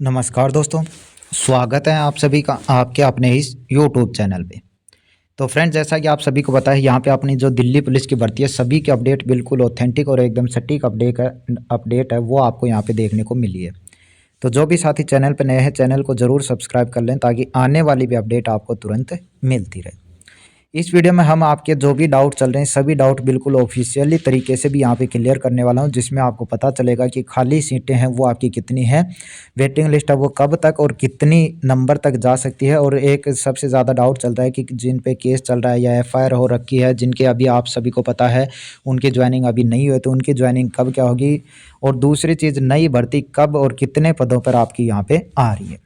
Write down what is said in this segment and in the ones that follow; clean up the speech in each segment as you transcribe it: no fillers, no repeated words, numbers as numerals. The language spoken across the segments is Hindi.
नमस्कार दोस्तों, स्वागत है आप सभी का आपके अपने इस यूट्यूब चैनल पे। तो फ्रेंड्स, जैसा कि आप सभी को पता है, यहाँ पे अपनी जो दिल्ली पुलिस की भर्ती है, सभी की अपडेट बिल्कुल ऑथेंटिक और एकदम सटीक अपडेट है वो आपको यहाँ पे देखने को मिली है। तो जो भी साथी चैनल पे नए हैं, चैनल को ज़रूर सब्सक्राइब कर लें ताकि आने वाली भी अपडेट आपको तुरंत मिलती रहे। इस वीडियो में हम आपके जो भी डाउट चल रहे हैं, सभी डाउट बिल्कुल ऑफिशियली तरीके से भी यहाँ पे क्लियर करने वाला हूँ, जिसमें आपको पता चलेगा कि खाली सीटें हैं वो आपकी कितनी हैं, वेटिंग लिस्ट है वो कब तक और कितनी नंबर तक जा सकती है। और एक सबसे ज़्यादा डाउट चलता है कि जिन पे केस चल रहा है या एफआईआर हो रखी है, जिनके अभी आप सभी को पता है उनकी ज्वाइनिंग अभी नहीं हुई, तो उनकी ज्वाइनिंग कब क्या होगी। और दूसरी चीज़, नई भर्ती कब और कितने पदों पर आपकी यहाँ पे आ रही है।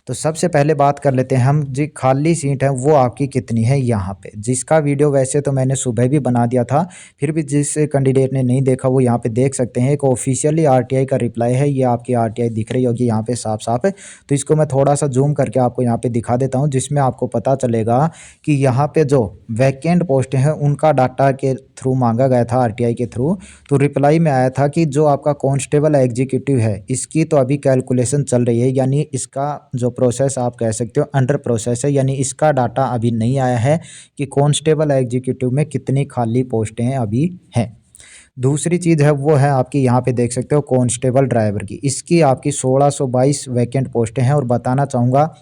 तो सबसे पहले बात कर लेते हैं हम, जी खाली सीट है वो आपकी कितनी है यहाँ पे, जिसका वीडियो वैसे तो मैंने सुबह भी बना दिया था, फिर भी जिस कैंडिडेट ने नहीं देखा वो यहाँ पे देख सकते हैं। एक ऑफिशियली आरटीआई का रिप्लाई है, ये आपकी आरटीआई दिख रही होगी यहाँ पे साफ साफ है। तो इसको मैं थोड़ा सा जूम करके आपको यहाँ पे दिखा देता हूँ, जिसमें आपको पता चलेगा कि यहाँ पे जो वैकेंट पोस्ट हैं उनका डाटा के थ्रू मांगा गया था आरटीआई के थ्रू। तो रिप्लाई में आया था कि जो आपका कांस्टेबल एग्जीक्यूटिव है, इसकी तो अभी कैलकुलेशन चल रही है, यानी इसका जो प्रोसेस आप कह सकते हो अंडर प्रोसेस है, यानी इसका डाटा अभी नहीं आया है कि कांस्टेबल एग्जीक्यूटिव में कितनी खाली पोस्टें अभी हैं। दूसरी चीज़ है वो है आपकी यहाँ पे देख सकते हो कांस्टेबल ड्राइवर की, इसकी आपकी 1622 वैकेंट पोस्टें हैं। और बताना चाहूँगा,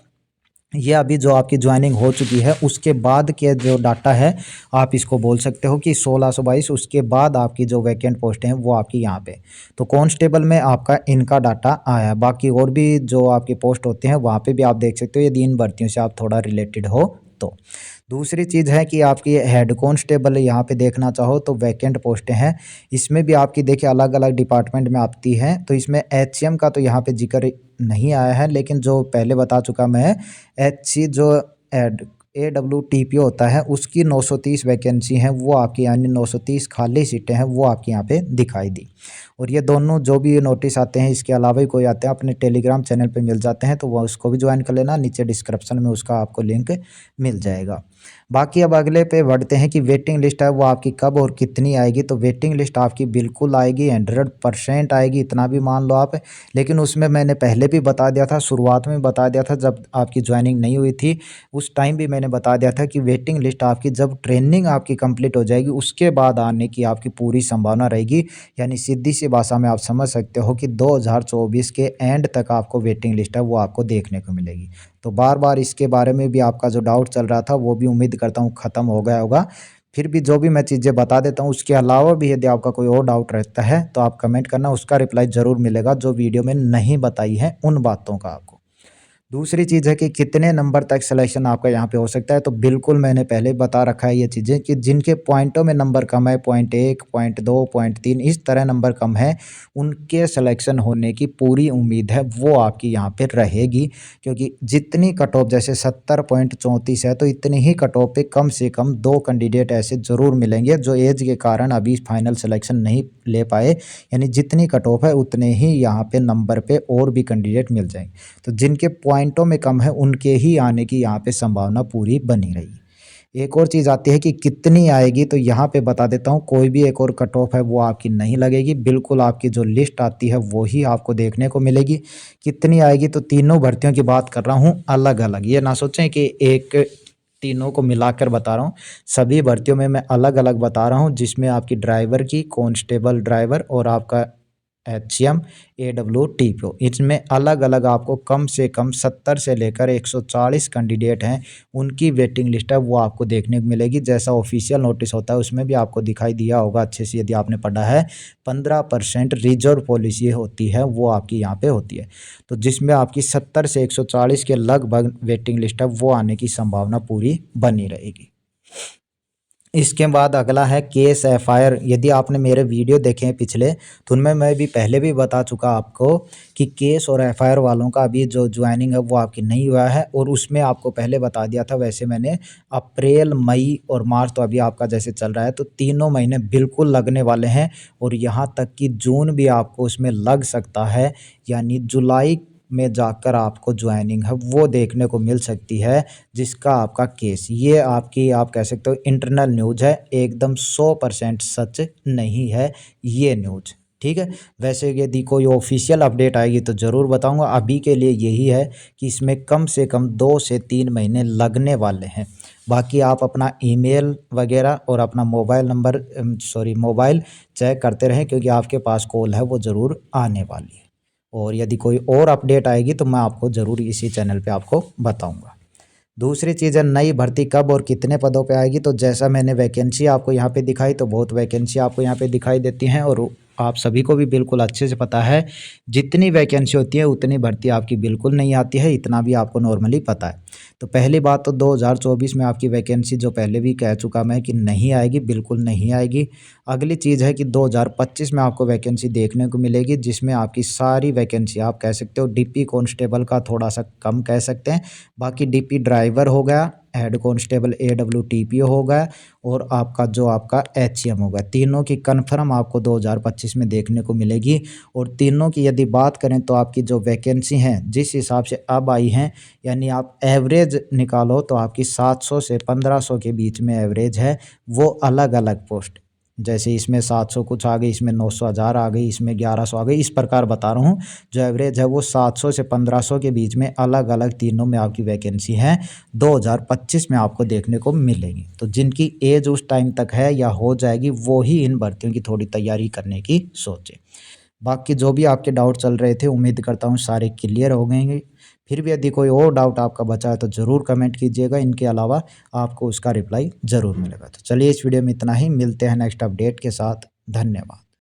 ये अभी जो आपकी ज्वाइनिंग हो चुकी है उसके बाद के जो डाटा है, आप इसको बोल सकते हो कि 1622, उसके बाद आपकी जो वैकेंट पोस्टें हैं वो आपकी यहाँ पे। तो कांस्टेबल में आपका इनका डाटा आया है। बाकी और भी जो आपकी पोस्ट होते हैं वहाँ पे भी आप देख सकते हो, यदि इन भर्तियों से आप थोड़ा रिलेटेड हो तो। दूसरी चीज़ है कि आपकी हेड कांस्टेबल यहाँ पे देखना चाहो तो वैकेंट पोस्टें हैं, इसमें भी आपकी देखिए अलग अलग डिपार्टमेंट में आती हैं। तो इसमें एचसीएम का तो यहाँ पे जिक्र नहीं आया है, लेकिन जो पहले बता चुका मैं, एचसी जो AWTPO होता है उसकी 930 वैकेंसी हैं वो आपकी, यानी 930 खाली सीटें हैं वो आपके यहाँ पे दिखाई दी। और ये दोनों जो भी नोटिस आते हैं, इसके अलावा ही कोई आते हैं, अपने टेलीग्राम चैनल पे मिल जाते हैं, तो वो उसको भी ज्वाइन कर लेना, नीचे डिस्क्रिप्शन में उसका आपको लिंक मिल जाएगा। बाकी अब अगले पे बढ़ते हैं कि वेटिंग लिस्ट है वो आपकी कब और कितनी आएगी। तो वेटिंग लिस्ट आपकी बिल्कुल आएगी, 100% आएगी, इतना भी मान लो आप। लेकिन उसमें मैंने पहले भी बता दिया था, शुरुआत में बता दिया था जब आपकी ज्वाइनिंग नहीं हुई थी, उस टाइम भी मैंने बता दिया था कि वेटिंग लिस्ट आपकी जब ट्रेनिंग आपकी कंप्लीट हो जाएगी उसके बाद आने की आपकी पूरी संभावना रहेगी। यानी सीधी सी भाषा में आप समझ सकते हो कि 2024 के एंड तक आपको वेटिंग लिस्ट है वो आपको देखने को मिलेगी। तो बार बार इसके बारे में भी आपका जो डाउट चल रहा था वो भी उम्मीद करता हूँ ख़त्म हो गया होगा। फिर भी जो भी मैं चीज़ें बता देता हूँ, उसके अलावा भी यदि आपका कोई और डाउट रहता है तो आप कमेंट करना, उसका रिप्लाई ज़रूर मिलेगा, जो वीडियो में नहीं बताई है उन बातों का आपको। दूसरी चीज़ है कि कितने नंबर तक सिलेक्शन आपका यहाँ पे हो सकता है। तो बिल्कुल मैंने पहले बता रखा है ये चीज़ें कि जिनके पॉइंटों में नंबर कम है, पॉइंट 1, पॉइंट 2, पॉइंट 3, इस तरह नंबर कम है, उनके सिलेक्शन होने की पूरी उम्मीद है वो आपकी यहाँ पे रहेगी। क्योंकि जितनी कट ऑफ जैसे 70.34 है, तो इतनी ही कट ऑफ पे कम से कम 2 कैंडिडेट ऐसे ज़रूर मिलेंगे जो एज के कारण अभी फाइनल सिलेक्शन नहीं ले पाए। यानी जितनी कट ऑफ है उतने ही यहाँ पे नंबर पे और भी कैंडिडेट मिल जाएंगे। तो जिनके पॉइंटों में कम है उनके ही आने की यहाँ पे संभावना पूरी बनी रही। एक और चीज़ आती है कि कितनी आएगी, तो यहाँ पे बता देता हूँ, कोई भी एक और कट ऑफ है वो आपकी नहीं लगेगी, बिल्कुल आपकी जो लिस्ट आती है वो ही आपको देखने को मिलेगी। कितनी आएगी, तो तीनों भर्तियों की बात कर रहा हूँ अलग अलग, ये ना सोचें कि एक तीनों को मिलाकर बता रहा हूँ, सभी भर्तियों में मैं अलग अलग बता रहा हूँ, जिसमें आपकी ड्राइवर की, कांस्टेबल ड्राइवर और आपका एचसीएम AWTPO, इसमें अलग अलग आपको कम से कम 70 से लेकर 140 कैंडिडेट हैं, उनकी वेटिंग लिस्ट है वो आपको देखने को मिलेगी। जैसा ऑफिशियल नोटिस होता है उसमें भी आपको दिखाई दिया होगा अच्छे से यदि आपने पढ़ा है, 15% रिजर्व पॉलिसी होती है वो आपकी यहाँ पे होती है। तो जिसमें आपकी 70 से 140 के लगभग वेटिंग लिस्ट है वो आने की संभावना पूरी बनी रहेगी। इसके बाद अगला है केस एफआईआर। यदि आपने मेरे वीडियो देखे हैं पिछले, तो उनमें मैं भी पहले भी बता चुका आपको कि केस और एफआईआर वालों का अभी जो ज्वाइनिंग है वो आपकी नहीं हुआ है। और उसमें आपको पहले बता दिया था, वैसे मैंने अप्रैल, मई और मार्च तो अभी आपका जैसे चल रहा है, तो तीनों महीने बिल्कुल लगने वाले हैं। और यहाँ तक कि जून भी आपको उसमें लग सकता है, यानी जुलाई में जाकर आपको ज्वाइनिंग है वो देखने को मिल सकती है, जिसका आपका केस, ये आपकी आप कह सकते हो इंटरनल न्यूज़ है, एकदम 100% सच नहीं है ये न्यूज़। ठीक है। वैसे यदि कोई ऑफिशियल अपडेट आएगी तो ज़रूर बताऊंगा। अभी के लिए यही है कि इसमें कम से कम 2 से 3 महीने लगने वाले हैं। बाकी आप अपना ईमेल वगैरह और अपना मोबाइल नंबर मोबाइल चेक करते रहें, क्योंकि आपके पास कॉल है वो ज़रूर आने वाली है। और यदि कोई और अपडेट आएगी तो मैं आपको ज़रूर इसी चैनल पे आपको बताऊंगा। दूसरी चीज़ है, नई भर्ती कब और कितने पदों पे आएगी। तो जैसा मैंने वैकेंसी आपको यहाँ पे दिखाई, तो बहुत वैकेंसी आपको यहाँ पे दिखाई देती हैं और आप सभी को भी बिल्कुल अच्छे से पता है, जितनी वैकेंसी होती है उतनी भर्ती आपकी बिल्कुल नहीं आती है, इतना भी आपको नॉर्मली पता है। तो पहली बात तो 2024 में आपकी वैकेंसी, जो पहले भी कह चुका मैं कि नहीं आएगी, बिल्कुल नहीं आएगी। अगली चीज़ है कि 2025 में आपको वैकेंसी देखने को मिलेगी, जिसमें आपकी सारी वैकेंसी, आप कह सकते हो डीपी कांस्टेबल का थोड़ा सा कम कह सकते हैं, बाकी डीपी ड्राइवर हो गया, हेड कांस्टेबल AWTPO हो गया और आपका HCM हो गया, तीनों की कन्फर्म आपको 2025 में देखने को मिलेगी। और तीनों की यदि बात करें तो आपकी जो वैकेंसी हैं जिस हिसाब से अब आई हैं, यानी आप एवरेज निकालो तो आपकी 700 से 1500 के बीच में एवरेज है। वो अलग अलग पोस्ट, जैसे इसमें 700 कुछ आ गई, इसमें 900 हज़ार आ गई, इसमें 1100 आ गई, इस प्रकार बता रहा हूँ। जो एवरेज है वो 700 से 1500 के बीच में अलग अलग तीनों में आपकी वैकेंसी हैं 2025 में आपको देखने को मिलेगी। तो जिनकी एज उस टाइम तक है या हो जाएगी, वो ही इन भर्तियों की थोड़ी तैयारी करने की सोचें। बाकी जो भी आपके डाउट चल रहे थे, उम्मीद करता हूँ सारे क्लियर हो गएंगे। फिर भी यदि कोई और डाउट आपका बचा है तो ज़रूर कमेंट कीजिएगा, इनके अलावा आपको उसका रिप्लाई ज़रूर मिलेगा। तो चलिए, इस वीडियो में इतना ही, मिलते हैं नेक्स्ट अपडेट के साथ। धन्यवाद।